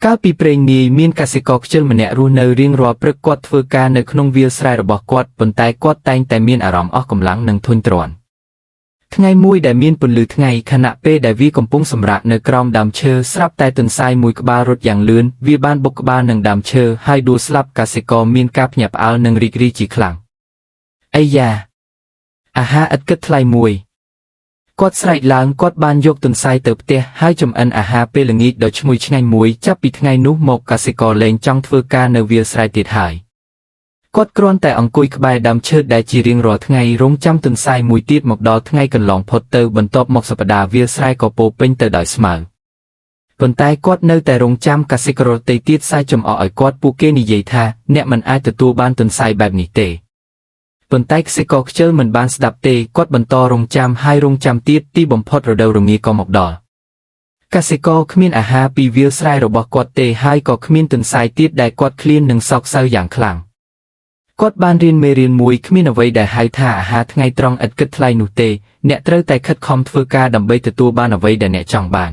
កាលពីព្រេងនាយមានកសិករខ្ជិលម្នាក់រស់នៅរៀងរាល់ព្រឹកគាត់ធ្វើការនៅក្នុងវាលស្រែរបស់គាត់ប៉ុន្តែគាត់តែងតែមានអារម្មណ៍អស់កម្លាំងនិងធុញទ្រាន់ថ្ងៃមួយដែលមានពន្លឺថ្ងៃខណៈពេលដែលវាកំពុងសម្រាកនៅក្រោមដើមឈើស្រាប់តែទន្សាយមួយក្បាលរត់យ៉ាងលឿនវាបានបុកក្បាលនឹងដើមឈើហើយដួលស្លាប់កសិករមានការភ្ញាក់ផ្អើលនិងរីករាយជាខ្លាំងអាយ៉ាអាហារឥតគិតថ្លៃមួយគាត់ស្រែកឡើងគាត់បានយកទន្សាយទៅផ្ទះហើយចម្អិនអាហារពេលល្ងាចដ៏ឈ្ងុយឆ្ងាញ់មួយចាប់ពីថ្ងៃនោះមកកសិករលែងចង់ធ្វើការនៅវាលស្រែទៀតហើយគាត់គ្រាន់តែអង្គុយក្បែរដើមឈើដែលជារៀងរាល់ថ្ងៃរងចាំទន្សាយមួយទៀតមកដល់ថ្ងៃកន្លងផុតទៅបន្ទាប់មកសប្តាហ៍វាលស្រែក៏ពោពេញទៅដោយស្មៅប៉ុន្តែគាត់នៅតែរងចាំកសិករដទៃទៀតសាយចំអកឲ្យគាត់ពួកគេនិយាយថាអ្នកមិនអាចទទួលបានទន្សាយបែបនេះទេប៉ុន្តែកសិករខ្ជិលមិនបានស្ដាប់ទេគាត់បន្តរងចាំហើយរងចាំទៀតទីបំផុតរដូវរងាក៏មកដល់កសិករគ្មានអាហារពីវាលស្រែរបស់គាត់ទេហើយក៏គ្មានទន្សាយទៀតដែលគាត់ឃ្លាននិងសោកសៅយ៉ាងខ្លាំងគាត់បានរៀនមេរៀនមួយគ្មានអ្វីដែលហៅថាអាហារថ្ងៃត្រង់ឥតគិតថ្លៃនោះទេអ្នកត្រូវតែខិតខំធ្វើការដើម្បីទទួលបានអ្វីដែលអ្នកចង់បាន